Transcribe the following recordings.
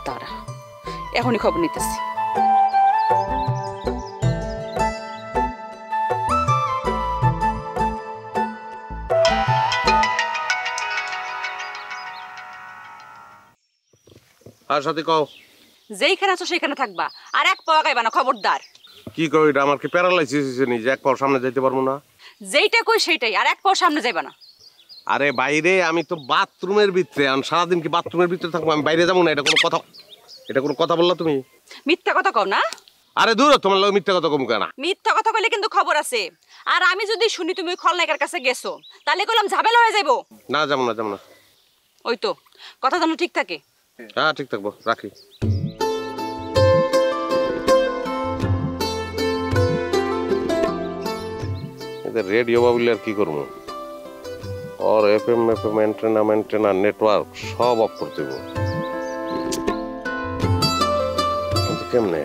দাঁড়া, এখনই খবর নিতেছি। আর সাথে কও, যেইখানে আছো সেইখানে থাকবা, আর এক পা আগাইবা না, খবরদার। কি কই এটা? আমার কি প্যারালাইসিস হয়েছে নি যে এক পা সামনে যাইতে পারবো না? যেইটা কই সেইটাই, আর এক পা সামনে যাইবা না। আরে বাইরে, আমি তো বাথরুমের ভিতরে, আমি সারাদিন কি বাথরুমের ভিতরে থাকবো? আমি বাইরে যাবো না? এটা কোনো কথা বললা তুমি? মিথ্যা কথা কও না? আরে দূর, তোমার লোক মিথ্যা কথা কম কেনা? মিথ্যা কথা কইলে কিন্তু খবর আছে। আর আমি যদি শুনি তুমি খলনায়কের কাছে গেছো, তাহলে কইলাম ঝামেলা হয়ে যাইবো। না, যাবো না। ওই তো কথা যেন ঠিক থাকে। হ্যাঁ, ঠিক থাকবো, রাখি। রেডিও বাবুলে আর কি করবো? और एफएम एंटेना नेटवर्क सब अफ करते केमने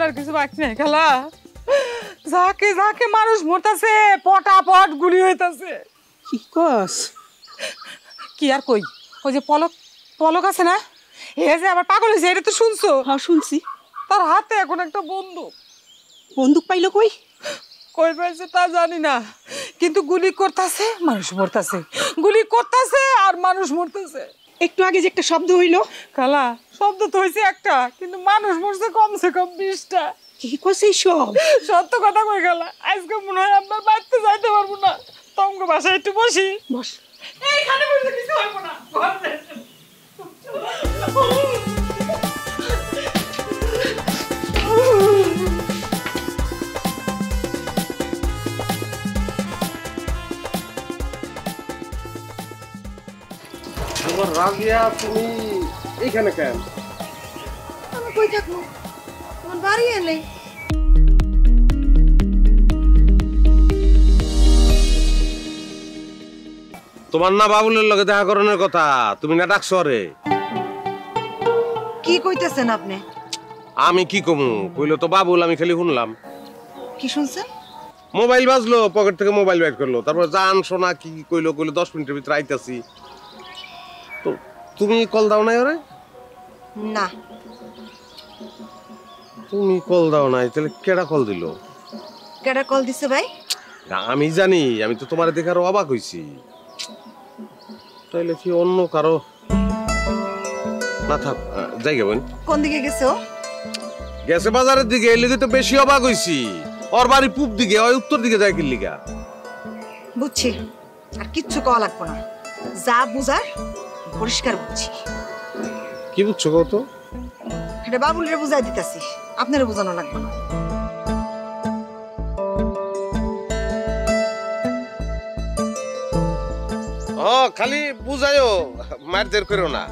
আর কিছু বাকি নাই খালা, যাকে যাকে মানুষ মরতাছে, পটাপট গুলি হইতাছে। কি কস? কি আর কই, ওই যে পলক আছে না, এ যে আবার পাগল হয়েছে, এটা তো শুনছো? হ্যাঁ শুনছি। তার হাতে এখন একটা বন্দুক পাইলো কই? কই পাইছে তা জানি না, কিন্তু গুলি করতেছে, মানুষ মরতাছে, গুলি করতেছে আর মানুষ মরতেছে। একটু আগে যে একটা শব্দ হইলো। খালা, শব্দ তো হয়েছে একটা, কিন্তু মানুষ মরছে কমসে কম 20টা। কি কইছে সব? সত্য কথা কই খালা, আজকে মনে হয় আপনার বাড়িতে যাইতে পারবো না। তোমাকে বাসায় একটু বসি। বস। এইখানে বসে কিছু হইব না। রাজিয়া, তুমি এইখানে কেন? আমি কই থাকবো, তোমার বাড়ি এলে। তোমার না বাবুলের লগে দেখা করানোর কথা, তুমি না ডাকছো রে? কি কইতেছেন আপনি? আমি কি কমু? কইলো তো বাবুল, আমি খালি শুনলাম। কি শুনছেন? মোবাইল বাজলো, পকেট থেকে মোবাইল বের করলো, তারপর জান শোনা কি কইলো 10 মিনিটের ভিতরে আইতাছি। তো তুমি কল দাও নাই ওরে? না। তুমি কল দাও নাই, তাহলে কেডা কল দিল? কেডা কল দিছে ভাই? আমি জানি, আমি তো তোমার দেখার অবাক হইছি। তাইলে কি অন্য কারো? না থাক, যাই বোন। কোন দিকে গেছে ও? গেছে বাজারের দিকে, এর লিগে তো বেশি অবাক হইছি। ওর বাড়ি পূব দিকে, ওই উত্তর দিকে যায় কি লিগা? বুঝছি, আর কিচ্ছু কওয়া লাগবো না, যা বুঝার পরিষ্কার বুঝছি। কি বুঝছো কত? এটা বাবুলের বুঝাই দিতেছি, আপনারা বোঝানো লাগবে না। খালি বুঝাইও, মারধর করো না।